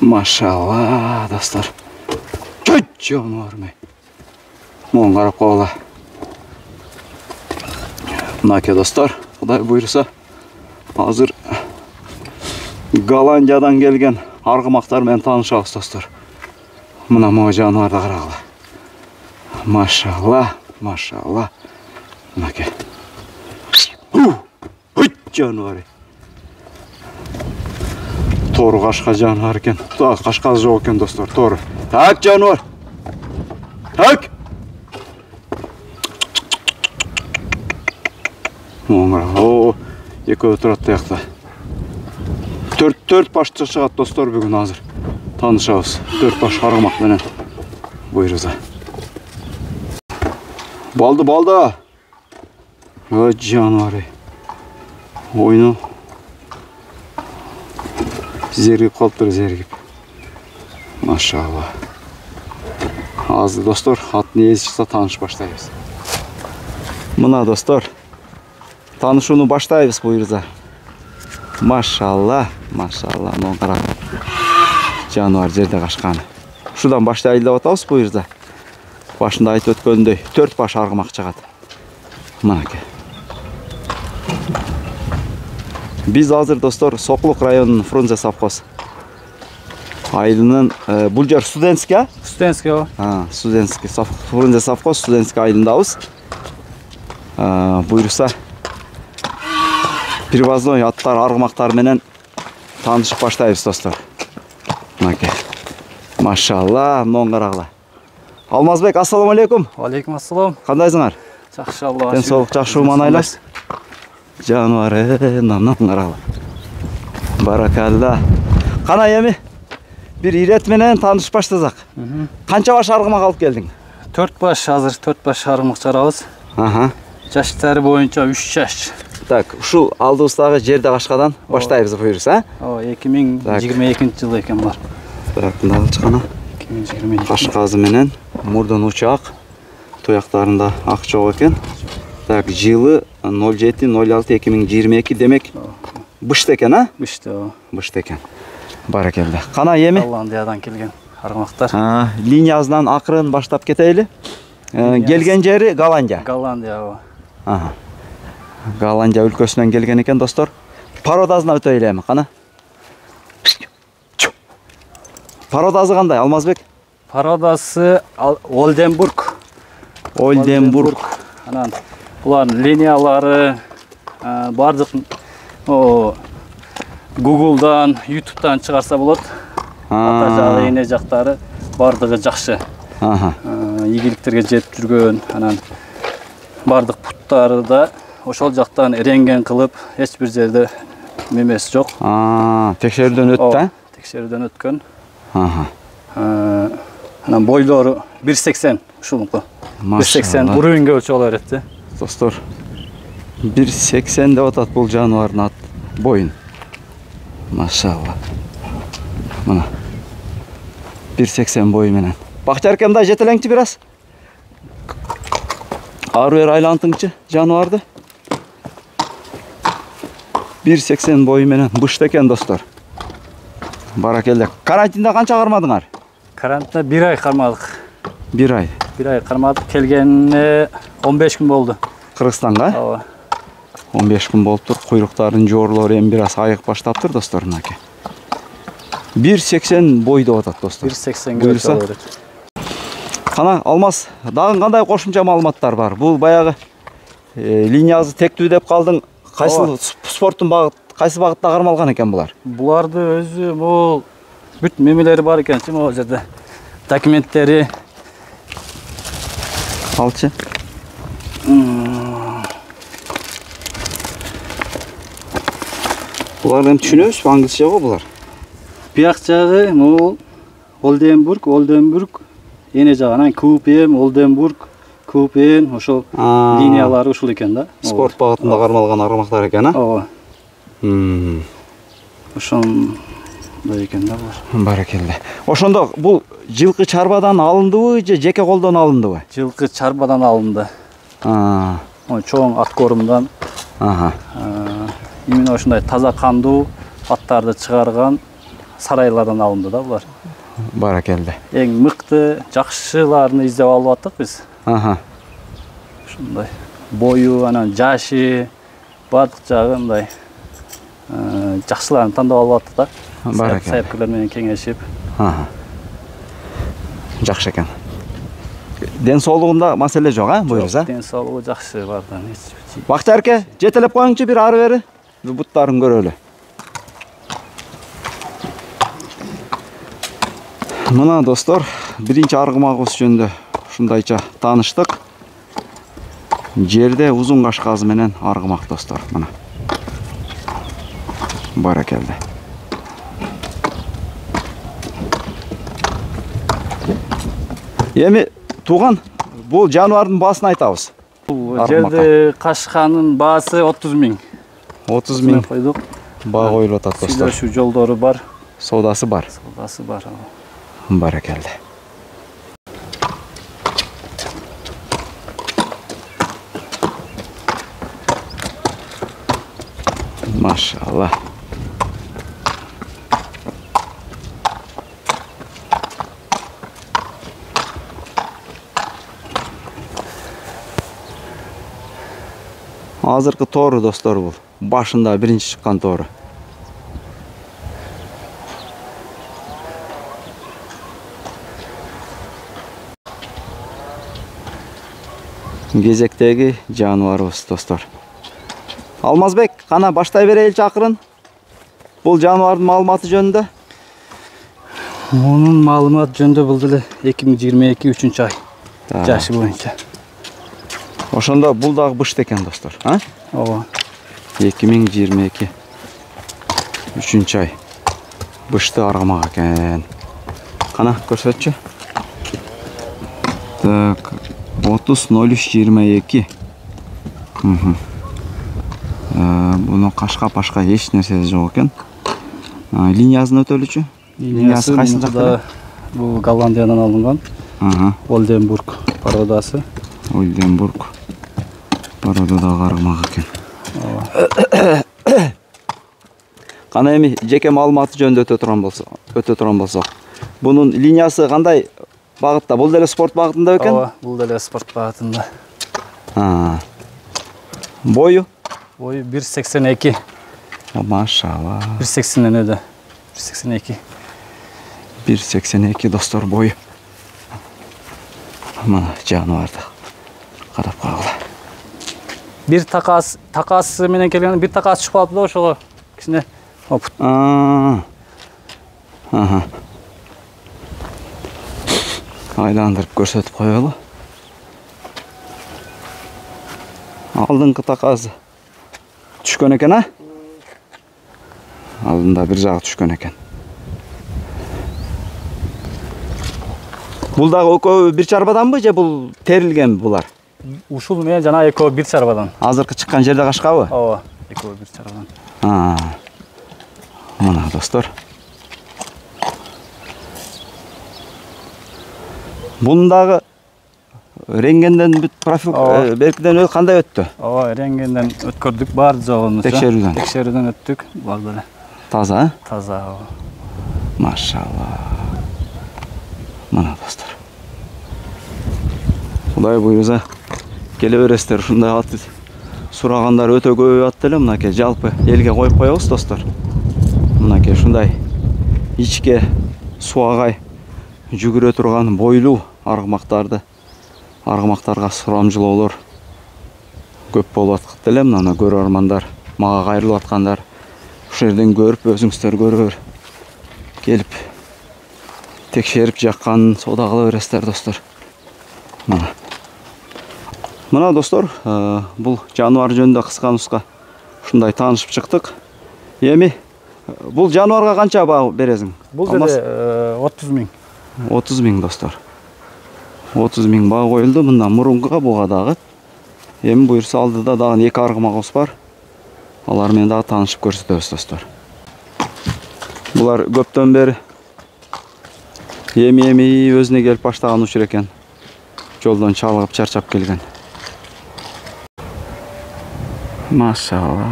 Maşallah dostlar. Çok canım Mon qarab qo'yla. Nake dostlar, Xudoy buyursa hozir Gollandiyadan kelgan arg'umoqlar bilan tanishamiz dostlar. Mana bu jonivorni qaranglar. Maşallah, maşallah. Nake. Jonivor. To'g'ri qashqa jonivor ekan. Qashqasi yo'q ekan dostlar, to'g'ri. Tak jonivor. Tak. O, ekovi turadi yoqda. 4 başta chiqadi dostlar bugun hozir. Tanishamiz. 4 baş arg'umoq bilan buyursa. Baldı. O jonivor. Oyunu zergip qolibdir, zergip. Maşallah. Hozir dostlar, atni ezi chiqsa tanish boshlaymiz. Mına dostlar, tanışuvni boshlaymiz buyursa. Maşallah, maşallah. Mana qarang. Jonivor жерде qashqani. Şudan boshlaylik deb atamiz buyursa. Başında aytib o'tgandek 4 baş arg'umoq chiqadi. Mana aka. Biz hozir dostlar Soqluq rayonunun Frunze savxoz ayılının bu yer Studentskiy. Studentskiy o. Ha, Studentskiy. Frunze savxoz Studentskiy ayılındayız. Buyursa Привозной atlar, arg'umoqlar bilan tanışıp başlayız dostlar. Nake. Maşallah, non qaranglar. Almazbek, assalomu alaykum. Alaykum assalom. Qandaysыңар? Жақсы Алла. Денсаулық жақсы маңайлас. Жануар, non qaranglar. Barakalla. Qana emi? Bir iret менен tanışıp başlasak. Qancha baş arg'umoq alып келдиң? 4 baş hazır 4 baş arg'umoq чыгарабыз. Aha. Жаштары боюнча 3 жаш. Так, ушул алдыбыздагы жерде Кашкадан баштайбыз буюрса, О, 2022-жылы экен булар. Так, мындагы чыкана. 2022. Кашказы менен мурдун учак, туяктарында ак жок экен. Так, жылы 07-06-2022 демек бышты экен, а? Бышты. Бышты экен. Баракелде. Кана эми? Голландиядан келген аргымактар. Линиясынан акырын баштап кетели. Келген жери Голландия. Голландия о. Ага. Голландия өлкөсүнөн келген экен достор. Пародазына өтөйлү эми, кана. Пародасы кандай, Алмазбек? Пародасы Ольденбург. Ольденбург. Анан булардын линиялары бардык Google'dan, YouTube'dan чыгарса болот. Ата жагы, эне жактары бардыгы жакшы. Ийгиликтерге жетип жүргөн, анан бардык путтары да ошол жактан рентген кылып, эч бир жерде мемес жок. Текшерүүдөн өттү? Текшерүүдөн өткөн. Анан бойлору 1.80 ушулуңку. 1.80 уровеньге өлчөп ала берет. Достор, 1.80 деп атат бул жаныбардын боюн. Машалла. Мына 1.80 бою менен. Бактар кемда жетелеңчи бир аз. Ары бери айлантыңчы жаныбарды. 1.80 бою менен бышты экен достор. Баракелде. Карантинде канча кармадыңар? Карантинде 1 ай кармадык. 1 ай. 1 ай кармадык. Келгенине 15 күн болду. Кыргызстанга? Ооба. 15 күн болуптур. Куйруктардын жоорлору эми бир аз айык баштаптыр достор мынакей. 1.80 бой деп атат достор. 1.80 өлчөп ала берет. Кана Алмаз, дагы кандай кошумча маалыматтар бар? Бул баягы линиясы тектүү деп калдың. Кайсы спорттун кайсы багытта кармалган экен булар? Буларды өзү бул бүт мемелери бар экенчи могу жерде. Документтери алчы. Буларды эми түшүнөбүзбү? Англисче го булар. Бияк жагы могул Ольденбург, эне жагынан QPM, Ольденбург, QPN ошол линиялары ушул экен да. Спорт багытында кармалган аргымактар экен, а? Ооба. Ошондой экен да булар. Баракелде. Ошондо бул жылкы чарбадан алындыбы же жеке колдон алындыбы? Жылкы чарбадан алынды. Чоң ат корумдан. Именно ошондой таза кандуу аттарды чыгарган сарайлардан алынды да булар. Баракелде. Эң мыкты, жакшыларын издеп алып аттык биз. Аха. Ушундай бою, анан жашы, бардык жагы мындай жакшыларын тандап алып аттык да. Баракелде. Сайыпкерлер менен кеңешип. Аха. Жакшы экен. Ден соолугунда маселе жок, а? Буйрса. Ден соолугу жакшы бардан. Бактиярке, жетелеп коюңчу бир ары бери. Буттарын көрөлү. Мына достор, биринчи аргымагыбыз жөнүндө ушундайча тааныштык. Жерде узун кашказы менен аргымак достор, мына. Баракелде. Эми тууган, бул жаныбардын баасын айтабыз. Бул жерде кашканын баасы 30 000. 30 000 койдук. баа коюлуп атат достор. Сүйлөшүү жолдору бар. Соодасы бар. Саудасы бар. Баракелде. Машалла. Азыркы тоору достор бул. Башында биринчи чыккан тоору. Кезектеги жаныбарыбыз достор. Алмазбек, кана баштай берейинчи акырын. Бул жаныбардын маалыматы жөнүндө. Мунун маалымат жөнүндө бул деле 2022 3-ай жашы боюнча. Ошондо бул дагы бышты экен достор, а? Ооба. 2022 3-ай. Бышты аргымак экен. Кана көрсөтчү. Так, 30.03.22. Буну кашка-пашка эч нерсе жок экен. Линиясын өтөлүчү? Линиясы кайсы жакта? Бул Голландиядан алынган. Ольденбург породасы. Ольденбург породадагы аргымак экен. Кана эми жеке маалыматы жөнүндө өтө турган болсок. Бунун линиясы кандай багытта? Бул деле спорт багытында экен? Ооба, бул деле спорт багытында. Бою? Бою 1.82. Машалла. 1.80 өдө. 1.82. 1.82 достор бою. Мына жаныбарды карап койгула. Бир такасы менен келген, бир такасы чыгып калыпты да ошого. Кичине опут. Айландырып көрсөтүп коелу. Алдыңкы такасы түшкөн экен, а? Алдында бир жагы түшкөн экен. Бул дагы экөө бир чарбаданбы же бул терилген булар? Ушул менен жана экөө бир чарбадан. Азыркы чыккан жерде кашкабы? Ооба, экөө бир чарбадан. Мына достор. Bunun dagы рентгенден бүт беркиден кандай өттү? Ооба, рентгенден өткөрдүк, бар жогун. Текшерүүдөн өттүк, бар деле. Таза, а? Таза, ооба. Машалла. Мына достор. Кудай буйрса, келе бересиздер, ушундай ат сурагандар өтө көп ат эле, мынакей жалпы элге коюп коебуз достор. Мынакей ушундай ичке суагай жүгүрө турган бойлуу аргымактарга сурамжылоолор көп болуп аткан эле. Мына көрөрмандар, мага кайрылып аткандар, ушул жерден көрүп, өзүңүздөр көрүп келип текшерип жакканын соода кыла бересиздер достор. Мына достор, бул жаныбар жөнүндө кыска нуска ушундай таанышып чыктык. Эми бул жаныбарга канча баа бересиң? Бул деле 30 000. 30 000 достор. 30 000 баа коюлду. Мындан мурункуга буга дагы. Эми буйрса алдыда дагы 2 аргымагыбыз бар. Алар менен дагы таанышып көрсөтөбүз достор. Булар көптөн бери эми өзүнө келип баштаган учур экен. Жолдон чалгып чарчап келген. Машалла.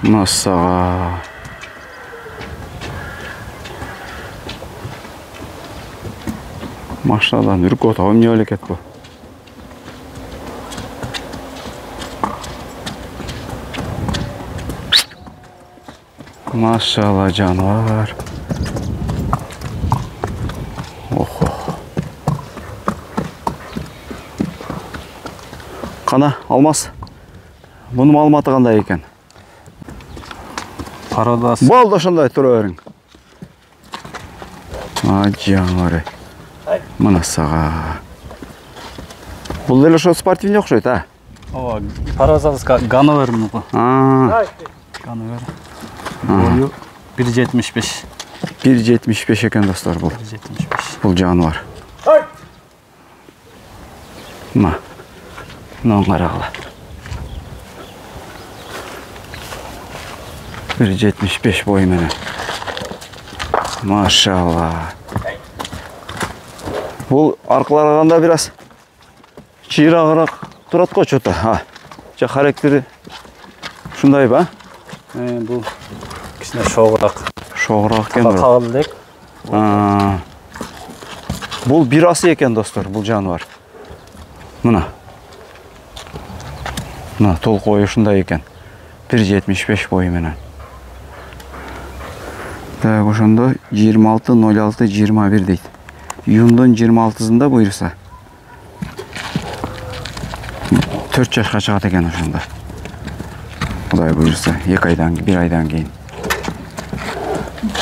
Masağa. Maşallah, nürk otağım ne hareket bu. Maşallah canavar. Oh. Qana, Алмас. Bunu malumatı qanday ekan? Пародасы. Болды ошондой тура бериң. Жамары. Мына сага. Бул эле ошо спортивный окшойт, а? Ооба, пародасы Ганновер муну. Ганновер. Boyu 1.75. 1.75 ekan dostlar bu. 1.75. Бұл жануар. Мына. Мынаны қарағыла. 1.75 бойы менен. Машалла. Бұл арқылары қарағанда biraz чирағырақ тұрат қой что-то. Жа характері шундай ба? Бұл кішкене шоғырақ. Шоғырақ екен бір. Қағылдек. Бұл бирасы екен достар, бұл жануар. Мына. Мына толық ойы шундай екен. 1.75 бойы менен. Так, ошондо 26.06.21 дейт. Июндун 26-сында буйруса. 4 жашка чыгат экен ошондо. Кудай буйруса, 1 айдан кийин.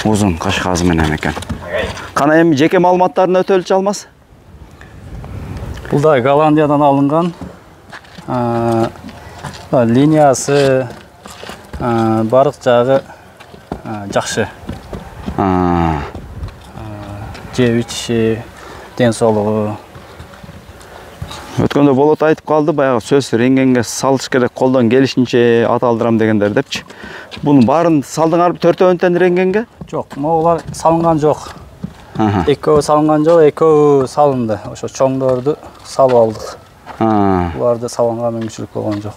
Узун кашказы менен экен. Кана эми жеке маалыматтарын өтөлчү Алмас? Бұл да Голландиядан алынған. Линиясы, барық жағы жақсы. Жеп іші, денсаулығы. Өткөндө болот айтып калды, баягы сөз рентгенге салыш керек, колдон келишинче ат алдырам дегендер депчи. Бунун баарын салдыңарбы төртөөнтен рентгенге? Жок, могулар салынган жок. Экөө салынган жок, экөө салынды. Ошо чоңдорду салып алдык. Буларды салганга мүмкүнчүлүк болгон жок.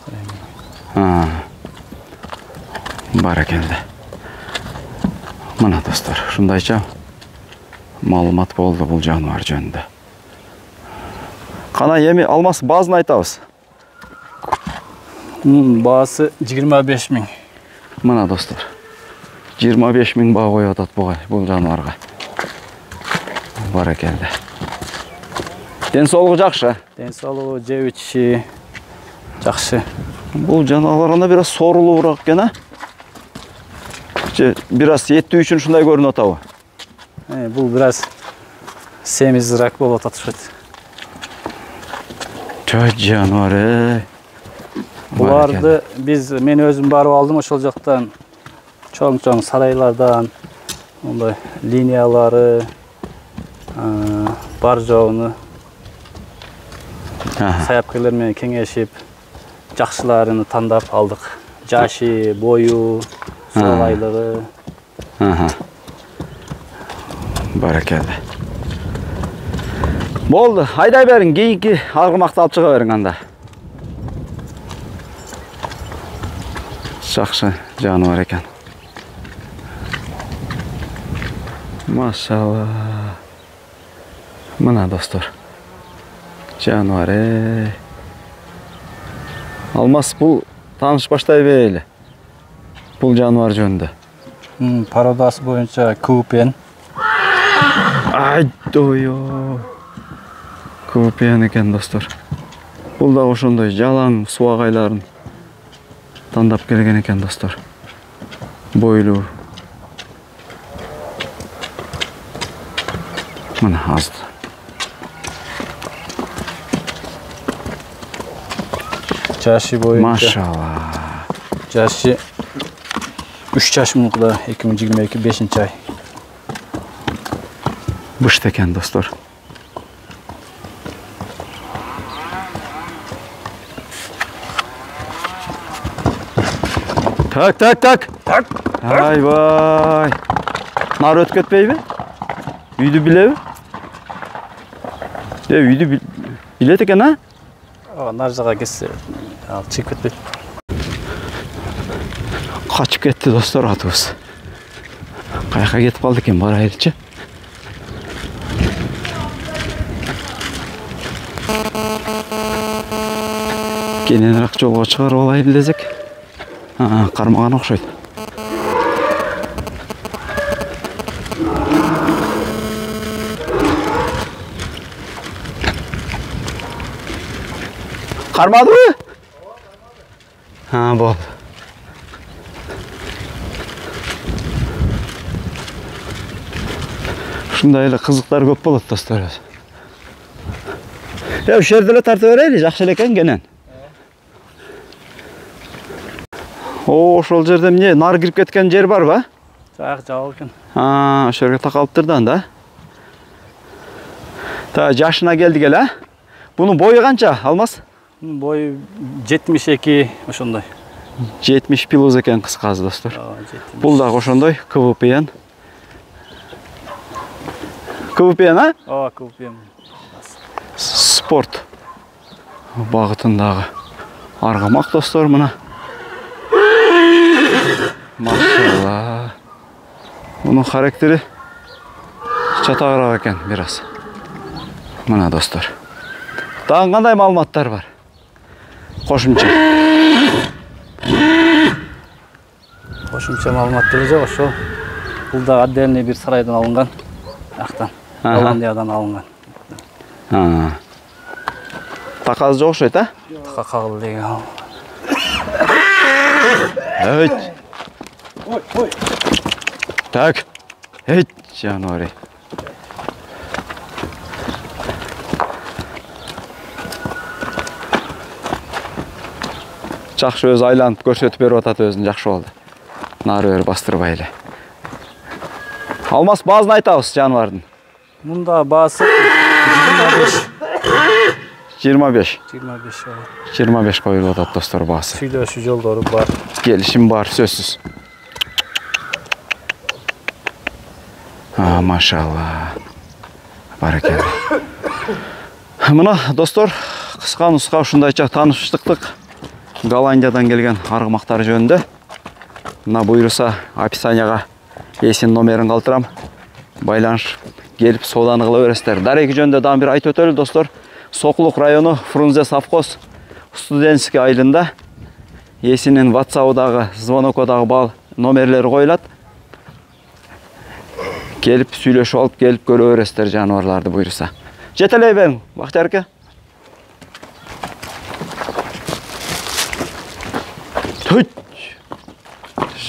Баракелде. Мына достор, ушундайча маалымат болду бул жануар жөнүндө. Кана эми Алмас баазын айтабыз. Баасы 25 000. Мына достор. 25 000 баа коюп атат бул жануарга. Баракелде. Денсаулыгы жакшы. Денсаулыгы, жеп ичиши жакшы. Бул жануарларга biraz сорулуураак экен, а? Biraz еттүү үчүн ушундай көрүнүп атабы? Бул biraz семизирээк болуп атышат. Чөй жануар. Буларды мен өзүм барып алдым ошол жактан. Чоң-чоң сарайлардан мондай линиялары бар жоогуну саяпкерлер менен кеңешип жакшыларын тандап алдык. Жашы, бою, сурайлыгы. Баракелде. Болду, айдай бериң, кийинки аргымакты алып чыга бериң анда. Жакшы жануар экен. Машалла. Мына достор. Жануар. Алмас, бул таанышпаштай бейли. Бул жануар жөнүндө. Пародасы боюнча Купен. Айдойо. Купен экен достор. Бул да ошондой жалаң суагайларын тандап келген экен достор. Бойлуу. Мына азды. Жашы боюнча. Машалла. Жашы 3 жаш мукда 2022 5-ай. Бышты экен достор. Так. Айбай. Нар өтүп кетпейби? Үйдү билеби? Үйдү билет экен, а? Нар жага кетсе, ал чыгып кетпейт. Kaçıp gitti dostlar atımız. Kayaka ketip kaldı eкен barayылчы. Кененирээк жолго чыгарып алайын десек. Кармаган окшойт. Кармадыбы? Болду. Ушундай эле кызыктар көп болот достор. Ушул жерде эле тартып берели, жакшы эле экен кенен. Ошол жерде эмне нар кирип кеткен жер барбы? Жак жабык экен. Ошол жерге такалыптыр да. Та жашына келдик эле. Бунун бою канча, Алмаз? Бою 72 ошондой. 70 плюс экен кыскасы достор. Бул дагы ошондой КВПН. КВПН, КВПН. Спорт багытындагы аргамак достор мына. Машалла. Мунун характери чатагыраак экен бир аз. Мына достор. Дагы кандай маалыматтар бар? Кошумча. Кошумча маалыматтар жок, ошо. Бул да отдельный бир сарайдан алынган. Актан. Голландиядан алынган. Такасы жок окшойт, Така кагыл деген. Ой. Так. Жануар. Жакшы өзү айланып көрсөтүп берип атат өзүн, жакшы болду. Нары бери бастырбай эле. Алмаз баазын айтабыз жаныбардын. Мында баасы 25. 25. 25 коюлуп атат достор баасы. Сүйлөшүү жолдору бар. Келишим бар, сөзсүз. Машалла. Баракелла. Мына достор, кыска нуска ушундайча таныштыктык Голландиядан келген аргымактар жөнүндө. Мына буйруса описанияга эсин номерин калтырам. Байланыш келип сооданы кыла бересиздер. Дареги жөнүндө дагы бир айтып өтөлү достор. Сокулук району Фрунзе совхоз студенческий айылында эсинин WhatsApp-дагы, звонокодагы бал номерлери коюлат. Келип сүйлөшүп алып келип көрө бересиздер жаныбарларды буйруса. Жетелей бериң, Бактияр ака.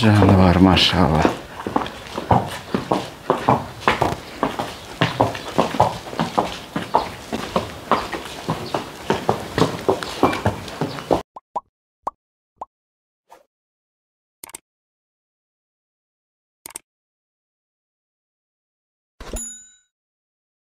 Жаныбар, машалла.